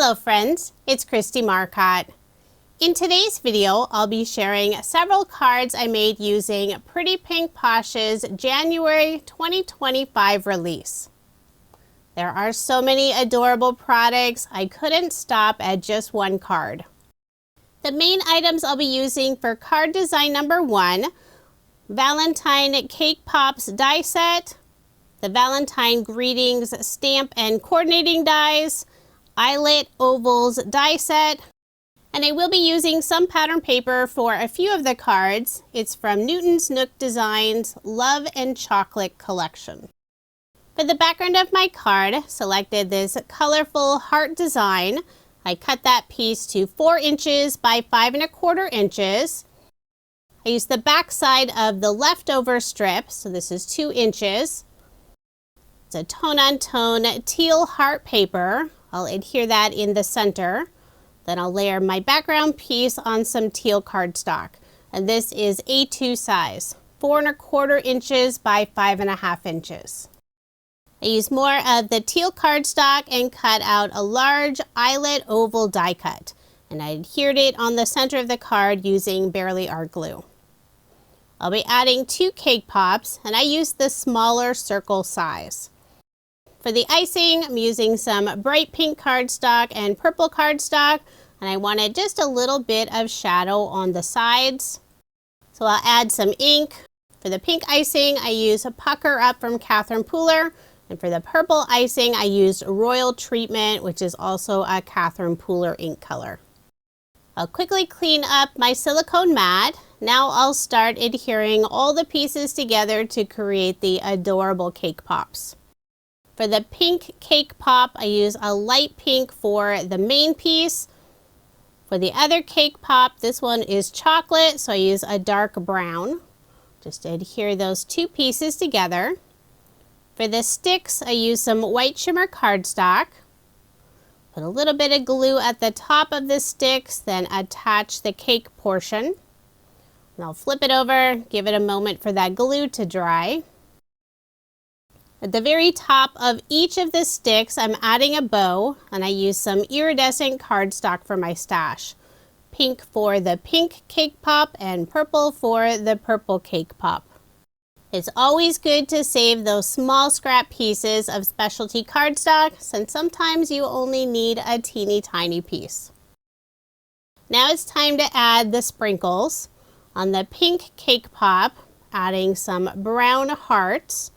Hello friends, it's Kristie Marcotte. In today's video, I'll be sharing several cards I made using Pretty Pink Posh's January 2025 release. There are so many adorable products, I couldn't stop at just one card. The main items I'll be using for card design number 1, Valentine Cake Pops die set, the Valentine Greetings stamp and coordinating dies, Eyelet ovals die set, and I will be using some pattern paper for a few of the cards. It's from Newton's Nook Designs Love and Chocolate collection. For the background of my card, selected this colorful heart design. I cut that piece to 4 inches by 5 1/4 inches. I used the back side of the leftover strip, so this is 2 inches. It's a tone-on-tone teal heart paper. I'll adhere that in the center. Then I'll layer my background piece on some teal cardstock. And this is A2 size, 4 1/4 inches by 5 1/2 inches. I used more of the teal cardstock and cut out a large eyelet oval die cut. And I adhered it on the center of the card using Barely Art glue. I'll be adding 2 cake pops, and I used the smaller circle size. For the icing, I'm using some bright pink cardstock and purple cardstock, and I wanted just a little bit of shadow on the sides. So I'll add some ink. For the pink icing, I use a Pucker Up from Catherine Pooler, and for the purple icing, I used Royal Treatment, which is also a Catherine Pooler ink color. I'll quickly clean up my silicone mat. Now I'll start adhering all the pieces together to create the adorable cake pops. For the pink cake pop, I use a light pink for the main piece. For the other cake pop, this one is chocolate, so I use a dark brown. Just adhere those 2 pieces together. For the sticks, I use some white shimmer cardstock. Put a little bit of glue at the top of the sticks, then attach the cake portion. And I'll flip it over, give it a moment for that glue to dry. At the very top of each of the sticks, I'm adding a bow, and I use some iridescent cardstock for my stash. Pink for the pink cake pop and purple for the purple cake pop. It's always good to save those small scrap pieces of specialty cardstock, since sometimes you only need a teeny tiny piece. Now it's time to add the sprinkles. On the pink cake pop, adding some brown hearts.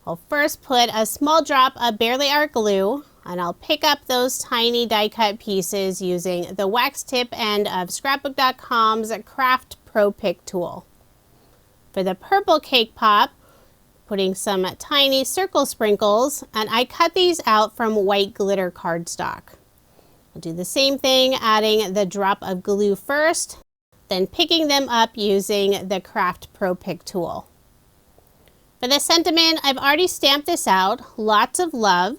I'll first put a small drop of Barely Art glue, and I'll pick up those tiny die cut pieces using the wax tip end of Scrapbook.com's Craft Pro Pick tool. For the purple cake pop, putting some tiny circle sprinkles, and I cut these out from white glitter cardstock. I'll do the same thing, adding the drop of glue first, then picking them up using the Craft Pro Pick tool. For the sentiment, I've already stamped this out, lots of love.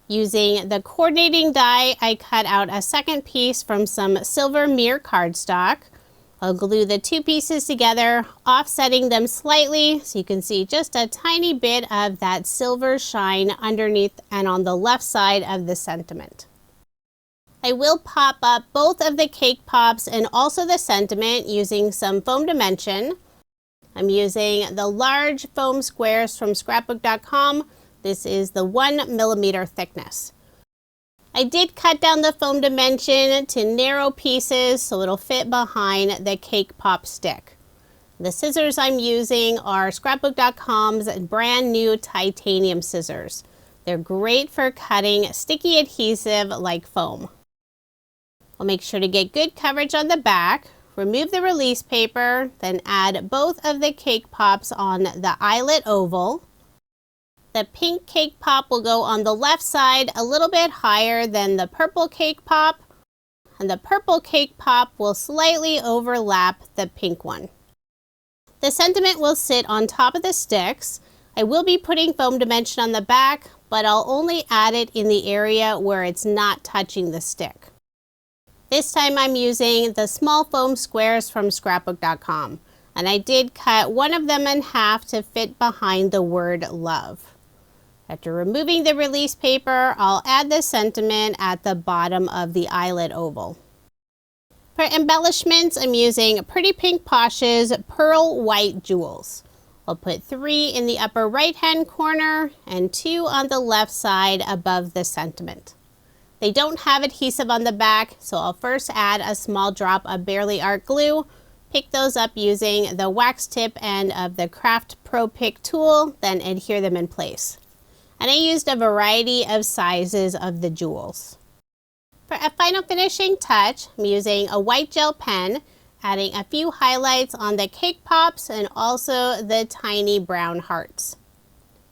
Using the coordinating die, I cut out a second piece from some silver mirror cardstock. I'll glue the 2 pieces together, offsetting them slightly so you can see just a tiny bit of that silver shine underneath and on the left side of the sentiment. I will pop up both of the cake pops and also the sentiment using some foam dimension. I'm using the large foam squares from Scrapbook.com. This is the 1 millimeter thickness. I did cut down the foam dimension to narrow pieces so it'll fit behind the cake pop stick. The scissors I'm using are Scrapbook.com's brand new titanium scissors. They're great for cutting sticky adhesive like foam. I'll make sure to get good coverage on the back. Remove the release paper, then add both of the cake pops on the eyelet oval. The pink cake pop will go on the left side a little bit higher than the purple cake pop, and the purple cake pop will slightly overlap the pink one. The sentiment will sit on top of the sticks. I will be putting foam dimension on the back, but I'll only add it in the area where it's not touching the stick. This time I'm using the small foam squares from Scrapbook.com, and I did cut one of them in half to fit behind the word love. After removing the release paper, I'll add the sentiment at the bottom of the eyelet oval. For embellishments, I'm using Pretty Pink Posh's Pearl White Jewels. I'll put 3 in the upper right-hand corner and 2 on the left side above the sentiment. They don't have adhesive on the back, so I'll first add a small drop of Barely Art glue, pick those up using the wax tip end of the Craft Pro Pick tool, then adhere them in place. And I used a variety of sizes of the jewels. For a final finishing touch, I'm using a white gel pen, adding a few highlights on the cake pops and also the tiny brown hearts.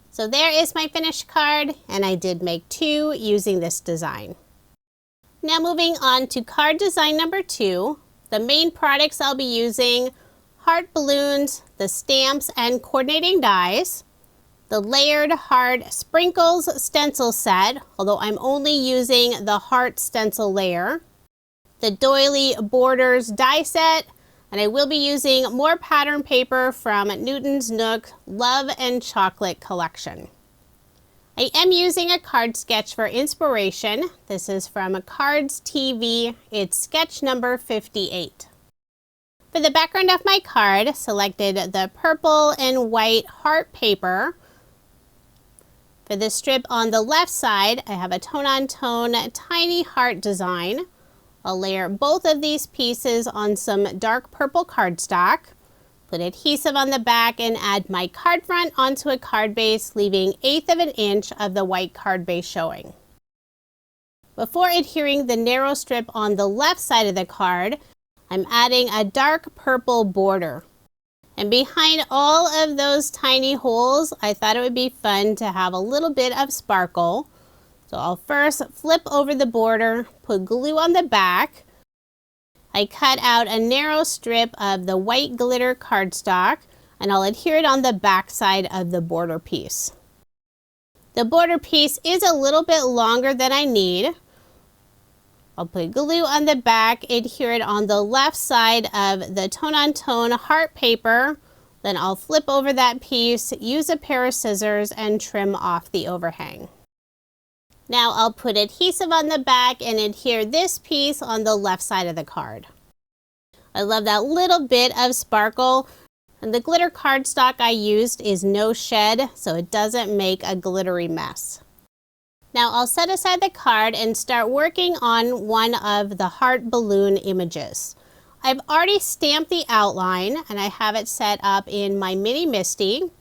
So there is my finished card, and I did make 2 using this design. Now moving on to card design number 2, the main products I'll be using: heart balloons, the stamps and coordinating dies, the layered heart sprinkles stencil set, although I'm only using the heart stencil layer, the doily borders die set, and I will be using more pattern paper from Newton's Nook Love and Chocolate collection. I am using a card sketch for inspiration. This is from Cards TV. It's sketch number 58. For the background of my card, selected the purple and white heart paper. For the strip on the left side, I have a tone-on-tone tiny heart design. I'll layer both of these pieces on some dark purple cardstock, put adhesive on the back, and add my card front onto a card base, leaving 1/8 of an inch of the white card base showing. Before adhering the narrow strip on the left side of the card, I'm adding a dark purple border. And behind all of those tiny holes, I thought it would be fun to have a little bit of sparkle. So I'll first flip over the border, put glue on the back. I cut out a narrow strip of the white glitter cardstock, and I'll adhere it on the back side of the border piece. The border piece is a little bit longer than I need. I'll put glue on the back, adhere it on the left side of the tone-on-tone heart paper. Then I'll flip over that piece, use a pair of scissors, and trim off the overhang. Now I'll put adhesive on the back and adhere this piece on the left side of the card. I love that little bit of sparkle. And the glitter cardstock I used is no shed, so it doesn't make a glittery mess. Now I'll set aside the card and start working on one of the heart balloon images. I've already stamped the outline and I have it set up in my mini MISTI.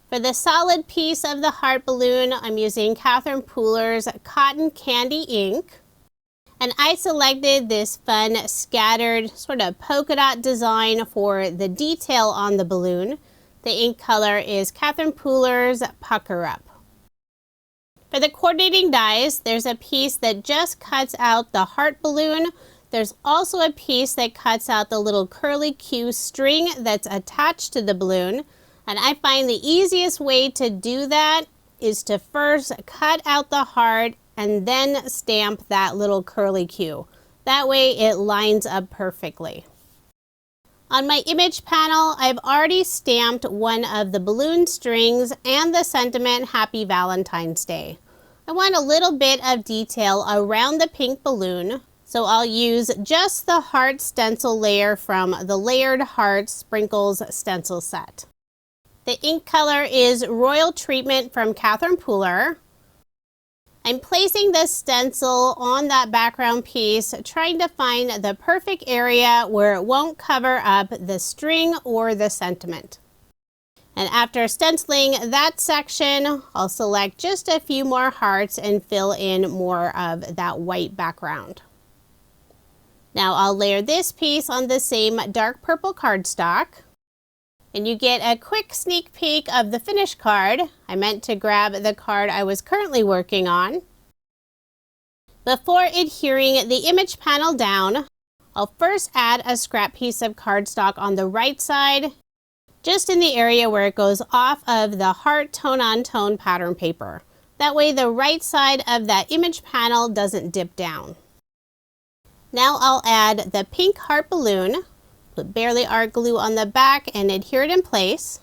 For the solid piece of the heart balloon, I'm using Catherine Pooler's Cotton Candy ink. And I selected this fun scattered sort of polka dot design for the detail on the balloon. The ink color is Catherine Pooler's Pucker Up. For the coordinating dies, there's a piece that just cuts out the heart balloon. There's also a piece that cuts out the little curly Q string that's attached to the balloon. And I find the easiest way to do that is to first cut out the heart and then stamp that little curly Q. That way it lines up perfectly. On my image panel, I've already stamped one of the balloon strings and the sentiment Happy Valentine's Day. I want a little bit of detail around the pink balloon, so I'll use just the heart stencil layer from the Layered Heart Sprinkles stencil set. The ink color is Royal Treatment from Catherine Pooler. I'm placing the stencil on that background piece, trying to find the perfect area where it won't cover up the string or the sentiment. And after stenciling that section, I'll select just a few more hearts and fill in more of that white background. Now I'll layer this piece on the same dark purple cardstock. And you get a quick sneak peek of the finished card. I meant to grab the card I was currently working on. Before adhering the image panel down, I'll first add a scrap piece of cardstock on the right side, just in the area where it goes off of the heart tone-on-tone pattern paper. That way the right side of that image panel doesn't dip down. Now I'll add the pink heart balloon, put Barely Art glue on the back and adhere it in place.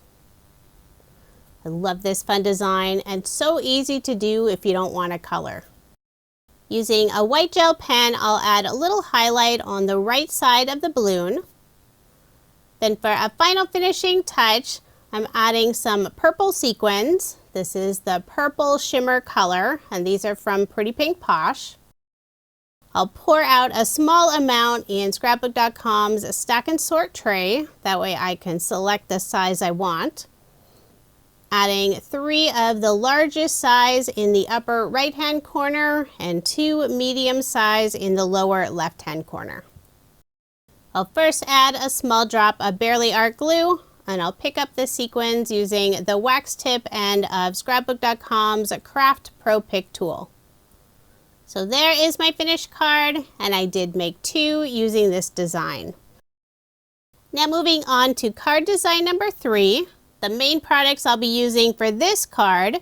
I love this fun design and so easy to do if you don't want to color. Using a white gel pen, I'll add a little highlight on the right side of the balloon. Then for a final finishing touch, I'm adding some purple sequins. This is the purple shimmer color, and these are from Pretty Pink Posh. I'll pour out a small amount in Scrapbook.com's Stack and Sort tray. That way I can select the size I want. Adding 3 of the largest size in the upper right-hand corner and 2 medium size in the lower left-hand corner. I'll first add a small drop of Barely Art glue, and I'll pick up the sequins using the wax tip end of Scrapbook.com's Craft Pro Pick tool. So there is my finished card, and I did make 2 using this design. Now moving on to card design number 3. The main products I'll be using for this card: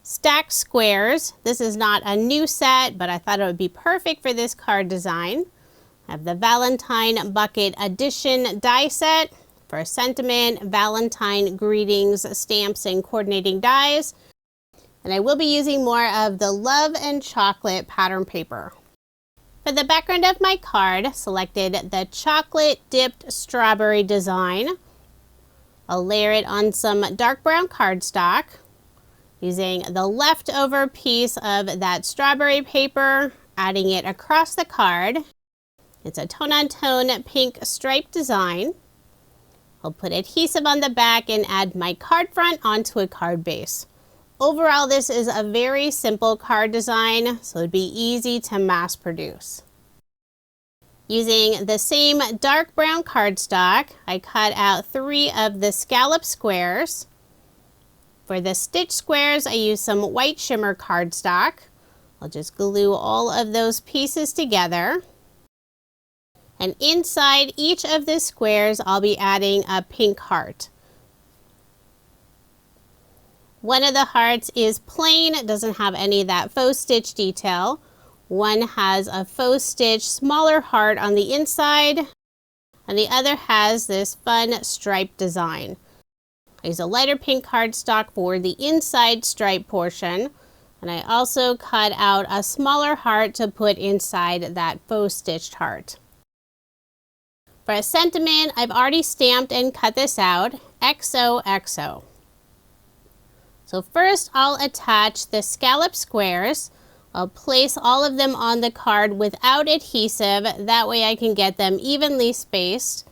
stacked squares. This is not a new set, but I thought it would be perfect for this card design. I have the Valentine Bucket Edition die set for sentiment, Valentine greetings, stamps, and coordinating dies. And I will be using more of the Love and Chocolate pattern paper. For the background of my card, selected the chocolate dipped strawberry design. I'll layer it on some dark brown cardstock using the leftover piece of that strawberry paper, adding it across the card. It's a tone-on-tone pink stripe design. I'll put adhesive on the back and add my card front onto a card base. Overall, this is a very simple card design, so it'd be easy to mass produce. Using the same dark brown cardstock, I cut out 3 of the scallop squares. For the stitch squares, I used some white shimmer cardstock. I'll just glue all of those pieces together. And inside each of the squares, I'll be adding a pink heart. One of the hearts is plain, it doesn't have any of that faux stitch detail. One has a faux stitch smaller heart on the inside, and the other has this fun stripe design. I use a lighter pink cardstock for the inside stripe portion, and I also cut out a smaller heart to put inside that faux stitched heart. For a sentiment, I've already stamped and cut this out, XOXO. So first I'll attach the scallop squares. I'll place all of them on the card without adhesive, that way I can get them evenly spaced.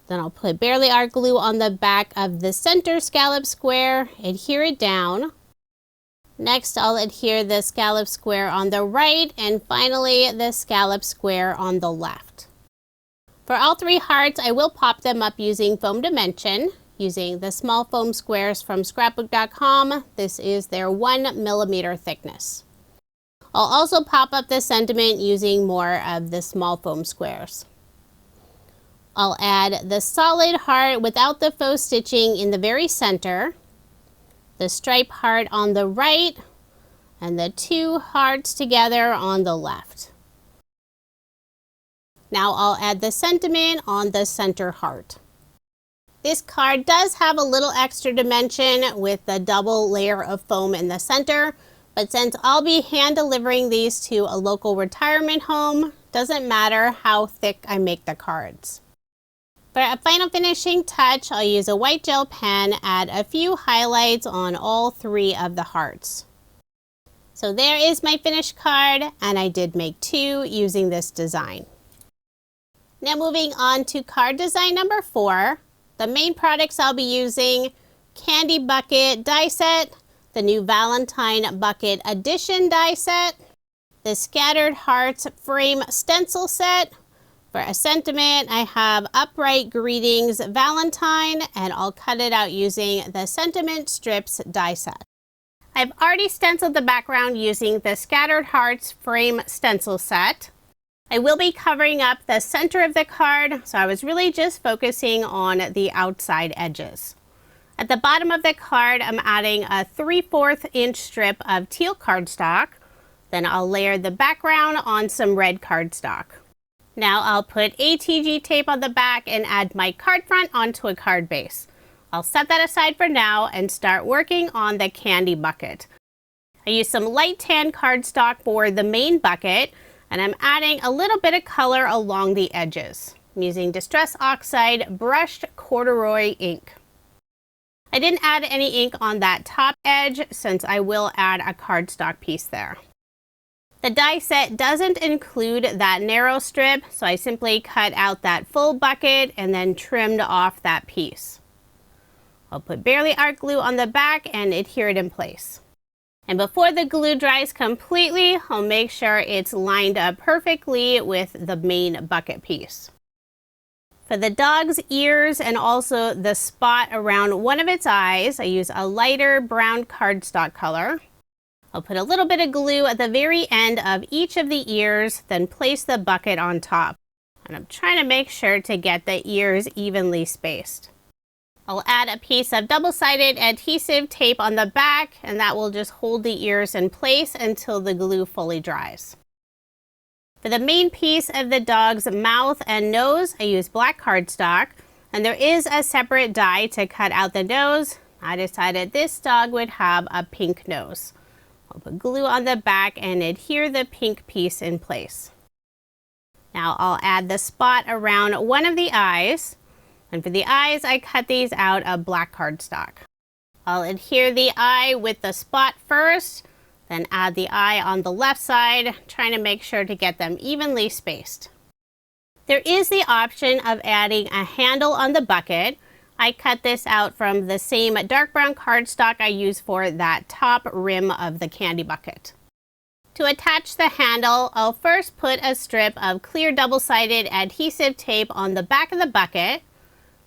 Then I'll put Barely Art glue on the back of the center scallop square, adhere it down. Next I'll adhere the scallop square on the right, and finally the scallop square on the left. For all 3 hearts, I will pop them up using foam dimension, using the small foam squares from Scrapbook.com. This is their 1mm thickness. I'll also pop up the sentiment using more of the small foam squares. I'll add the solid heart without the faux stitching in the very center, the stripe heart on the right, and the 2 hearts together on the left. Now I'll add the sentiment on the center heart. This card does have a little extra dimension with the double layer of foam in the center, but since I'll be hand delivering these to a local retirement home, doesn't matter how thick I make the cards. For a final finishing touch, I'll use a white gel pen, add a few highlights on all 3 of the hearts. So there is my finished card, and I did make 2 using this design. Now moving on to card design number 4. The main products I'll be using: Candy Bucket die set, the new Valentine Bucket Edition die set, the Scattered Hearts frame stencil set. For a sentiment, I have Upright Greetings Valentine, and I'll cut it out using the Sentiment Strips die set. I've already stenciled the background using the Scattered Hearts frame stencil set. I will be covering up the center of the card, so I was really just focusing on the outside edges. At the bottom of the card, I'm adding a 3/4 inch strip of teal cardstock. Then I'll layer the background on some red cardstock. Now I'll put ATG tape on the back and add my card front onto a card base. I'll set that aside for now and start working on the candy bucket. I used some light tan cardstock for the main bucket, and I'm adding a little bit of color along the edges. I'm using Distress Oxide brushed corduroy ink. I didn't add any ink on that top edge since I will add a cardstock piece there. The die set doesn't include that narrow strip, so I simply cut out that full bucket and then trimmed off that piece. I'll put barely art glue on the back and adhere it in place. And before the glue dries completely, I'll make sure it's lined up perfectly with the main bucket piece. For the dog's ears and also the spot around one of its eyes, I use a lighter brown cardstock color. I'll put a little bit of glue at the very end of each of the ears, then place the bucket on top. And I'm trying to make sure to get the ears evenly spaced. I'll add a piece of double-sided adhesive tape on the back, and that will just hold the ears in place until the glue fully dries. For the main piece of the dog's mouth and nose, I use black cardstock, and there is a separate die to cut out the nose. I decided this dog would have a pink nose. I'll put glue on the back and adhere the pink piece in place. Now I'll add the spot around one of the eyes. And for the eyes, I cut these out of black cardstock. I'll adhere the eye with the spot first, then add the eye on the left side, trying to make sure to get them evenly spaced. There is the option of adding a handle on the bucket. I cut this out from the same dark brown cardstock I used for that top rim of the candy bucket. To attach the handle, I'll first put a strip of clear double-sided adhesive tape on the back of the bucket.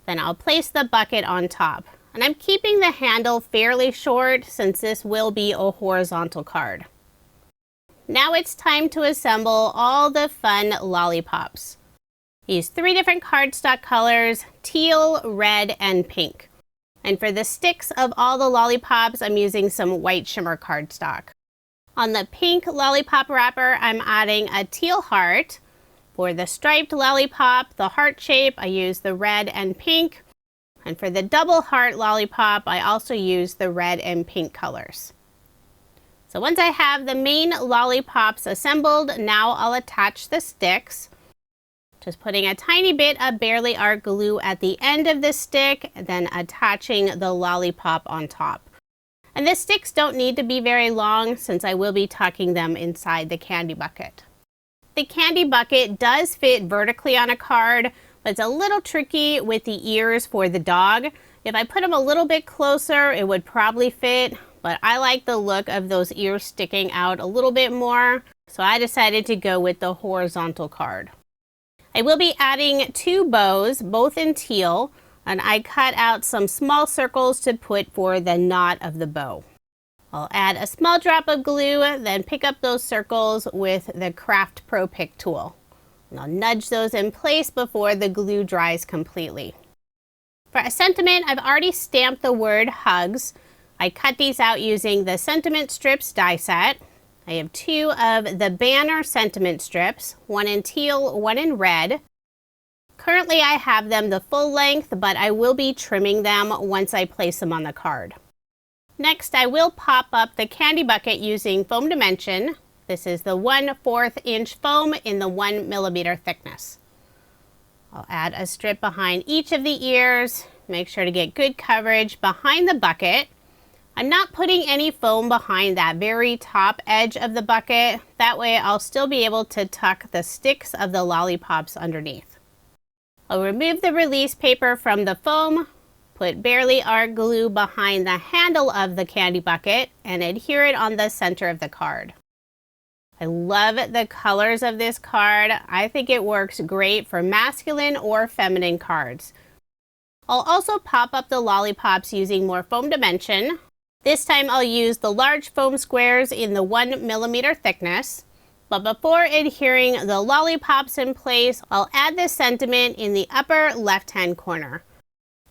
Then I'll place the bucket on top. And I'm keeping the handle fairly short since this will be a horizontal card. Now it's time to assemble all the fun lollipops. Use 3 different cardstock colors, teal, red, and pink. And for the sticks of all the lollipops, I'm using some white shimmer cardstock. On the pink lollipop wrapper, I'm adding a teal heart. For the striped lollipop, the heart shape, I use the red and pink. And for the double heart lollipop, I also use the red and pink colors. So once I have the main lollipops assembled, now I'll attach the sticks. Just putting a tiny bit of barely art glue at the end of the stick, then attaching the lollipop on top. And the sticks don't need to be very long since I will be tucking them inside the candy bucket. The candy bucket does fit vertically on a card, but it's a little tricky with the ears for the dog. If I put them a little bit closer, it would probably fit, but I like the look of those ears sticking out a little bit more, so I decided to go with the horizontal card. I will be adding 2 bows, both in teal, and I cut out some small circles to put for the knot of the bow. I'll add a small drop of glue, then pick up those circles with the Craft Pro Pick tool. And I'll nudge those in place before the glue dries completely. For a sentiment, I've already stamped the word hugs. I cut these out using the sentiment strips die set. I have 2 of the banner sentiment strips, 1 in teal, 1 in red. Currently I have them the full length, but I will be trimming them once I place them on the card. Next, I will pop up the candy bucket using foam dimension. This is the 1/4 inch foam in the 1 millimeter thickness. I'll add a strip behind each of the ears. Make sure to get good coverage behind the bucket. I'm not putting any foam behind that very top edge of the bucket. That way I'll still be able to tuck the sticks of the lollipops underneath. I'll remove the release paper from the foam. Put barely art glue behind the handle of the candy bucket and adhere it on the center of the card. I love the colors of this card. I think it works great for masculine or feminine cards. I'll also pop up the lollipops using more foam dimension. This time I'll use the large foam squares in the 1 millimeter thickness. But before adhering the lollipops in place, I'll add the sentiment in the upper left-hand corner.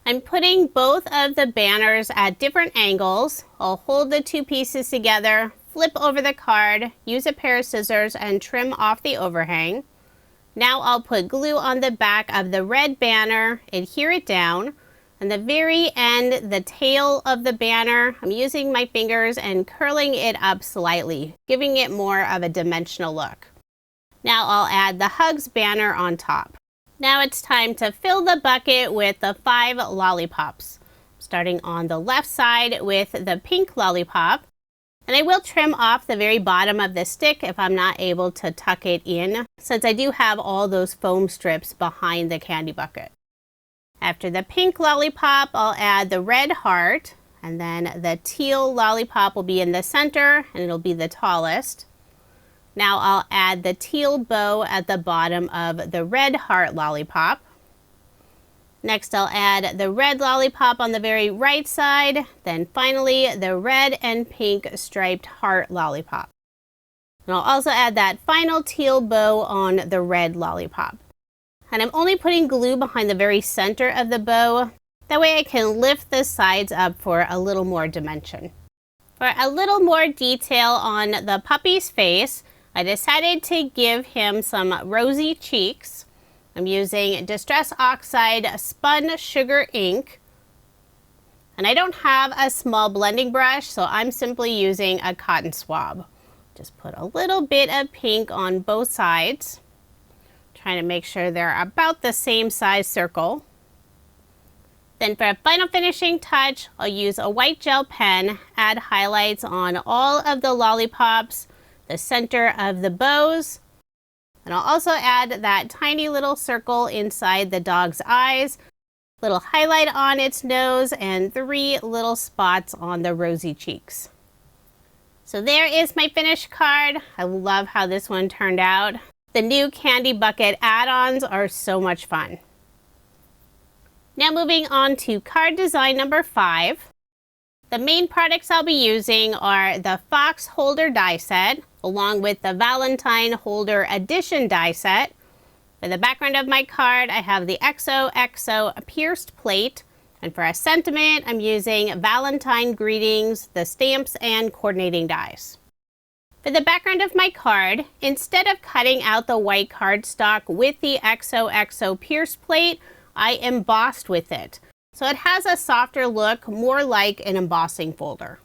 I'm putting both of the banners at different angles. I'll hold the 2 pieces together, flip over the card, use a pair of scissors, and trim off the overhang. Now I'll put glue on the back of the red banner, adhere it down, And the very end, the tail of the banner, I'm using my fingers and curling it up slightly, giving it more of a dimensional look. Now I'll add the Hugs banner on top. Now it's time to fill the bucket with the 5 lollipops. Starting on the left side with the pink lollipop. And I will trim off the very bottom of the stick if I'm not able to tuck it in, since I do have all those foam strips behind the candy bucket. After the pink lollipop, I'll add the red heart, and then the teal lollipop will be in the center, and it'll be the tallest. Now I'll add the teal bow at the bottom of the red heart lollipop. Next I'll add the red lollipop on the very right side, then finally the red and pink striped heart lollipop. And I'll also add that final teal bow on the red lollipop. And I'm only putting glue behind the very center of the bow. That way I can lift the sides up for a little more dimension. For a little more detail on the puppy's face, I decided to give him some rosy cheeks. I'm using Distress Oxide Spun Sugar Ink. And I don't have a small blending brush, so I'm simply using a cotton swab. Just put a little bit of pink on both sides. Trying to make sure they're about the same size circle. Then for a final finishing touch, I'll use a white gel pen, add highlights on all of the lollipops, the center of the bows, and I'll also add that tiny little circle inside the dog's eyes, little highlight on its nose, and 3 little spots on the rosy cheeks. So there is my finished card. I love how this one turned out. The new candy bucket add-ons are so much fun. Now moving on to card design number 5. The main products I'll be using are the Fox Holder die set, along with the Valentine Holder Edition die set. For the background of my card, I have the XOXO pierced plate. And for a sentiment, I'm using Valentine Greetings, the stamps and coordinating dies. For the background of my card, instead of cutting out the white cardstock with the XOXO pierced plate, I embossed with it. So it has a softer look, more like an embossing folder.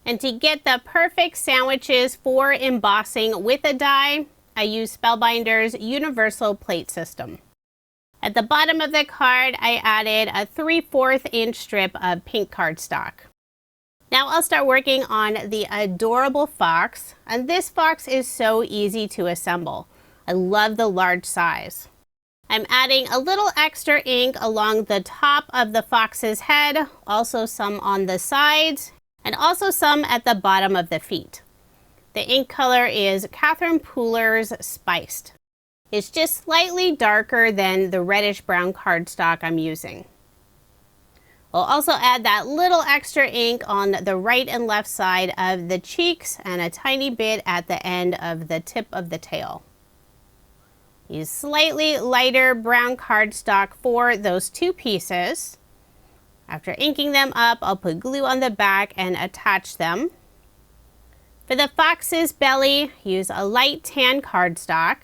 And to get the perfect sandwiches for embossing with a die, I use Spellbinder's Universal Plate System. At the bottom of the card, I added a 3/4 inch strip of pink cardstock. Now I'll start working on the adorable fox, and this fox is so easy to assemble. I love the large size. I'm adding a little extra ink along the top of the fox's head, also some on the sides, and also some at the bottom of the feet. The ink color is Catherine Pooler's Spiced. It's just slightly darker than the reddish brown cardstock I'm using. I'll also add that little extra ink on the right and left side of the cheeks and a tiny bit at the end of the tip of the tail. Use slightly lighter brown cardstock for those 2 pieces. After inking them up, I'll put glue on the back and attach them. For the fox's belly, use a light tan cardstock.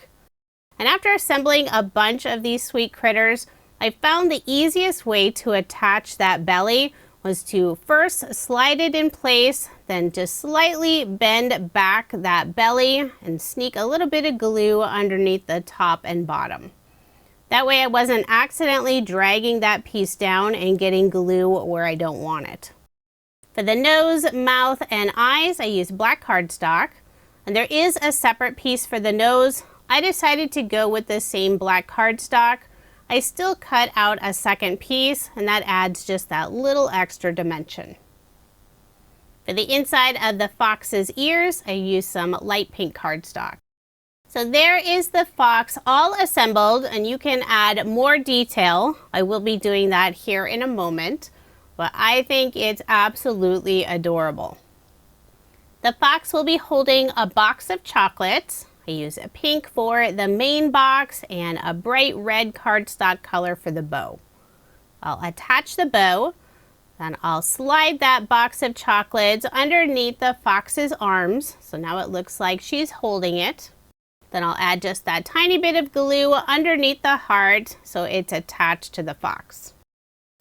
And after assembling a bunch of these sweet critters, I found the easiest way to attach that belly was to first slide it in place, then just slightly bend back that belly and sneak a little bit of glue underneath the top and bottom. That way I wasn't accidentally dragging that piece down and getting glue where I don't want it. For the nose, mouth, and eyes, I used black cardstock. And there is a separate piece for the nose. I decided to go with the same black cardstock. I still cut out a second piece, and that adds just that little extra dimension. For the inside of the fox's ears, I used some light pink cardstock. So there is the fox all assembled, and you can add more detail. I will be doing that here in a moment, but I think it's absolutely adorable. The fox will be holding a box of chocolates. I use a pink for the main box and a bright red cardstock color for the bow. I'll attach the bow, then I'll slide that box of chocolates underneath the fox's arms. So now it looks like she's holding it. Then I'll add just that tiny bit of glue underneath the heart so it's attached to the fox.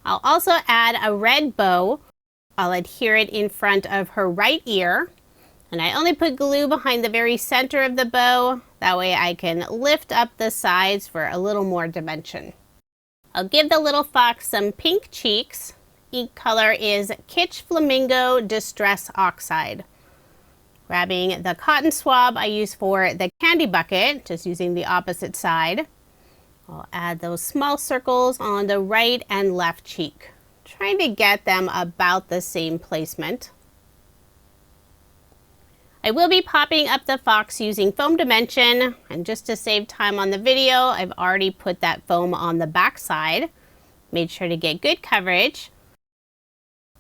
I'll also add a red bow. I'll adhere it in front of her right ear. And I only put glue behind the very center of the bow. That way I can lift up the sides for a little more dimension. I'll give the little fox some pink cheeks. Ink color is Kitsch Flamingo Distress Oxide. Grabbing the cotton swab I use for the candy bucket, just using the opposite side. I'll add those small circles on the right and left cheek, trying to get them about the same placement. I will be popping up the fox using foam dimension, and just to save time on the video, I've already put that foam on the back side. Made sure to get good coverage.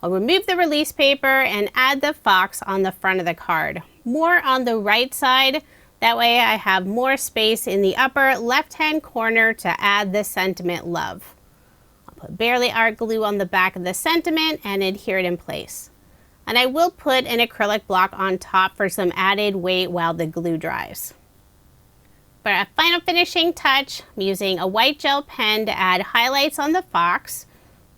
I'll remove the release paper and add the fox on the front of the card, more on the right side. That way I have more space in the upper left-hand corner to add the sentiment love. I'll put barely art glue on the back of the sentiment and adhere it in place. And I will put an acrylic block on top for some added weight while the glue dries. For a final finishing touch, I'm using a white gel pen to add highlights on the fox,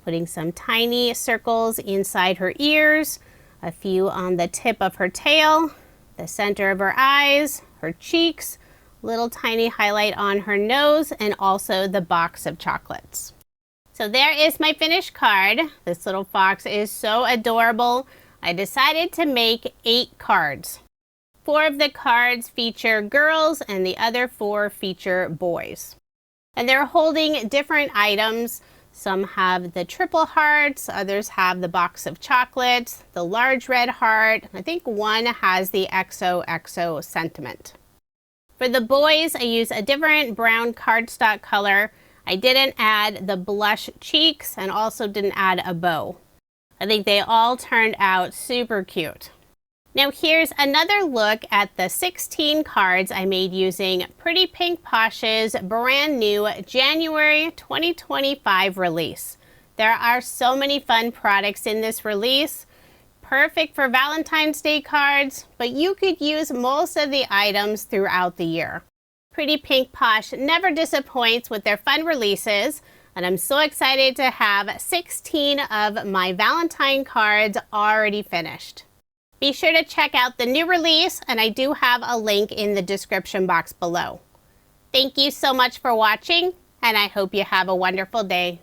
putting some tiny circles inside her ears, a few on the tip of her tail, the center of her eyes, her cheeks, little tiny highlight on her nose, and also the box of chocolates. So there is my finished card. This little fox is so adorable. I decided to make 8 cards. 4 of the cards feature girls and the other 4 feature boys. And they're holding different items. Some have the triple hearts, others have the box of chocolates, the large red heart. I think one has the XOXO sentiment. For the boys, I use a different brown cardstock color. I didn't add the blush cheeks and also didn't add a bow. I think they all turned out super cute. Now here's another look at the 16 cards I made using Pretty Pink Posh's brand new January 2025 release. There are so many fun products in this release. Perfect for Valentine's Day cards, but you could use most of the items throughout the year. Pretty Pink Posh never disappoints with their fun releases, and I'm so excited to have 16 of my Valentine cards already finished. Be sure to check out the new release, and I do have a link in the description box below. Thank you so much for watching, and I hope you have a wonderful day.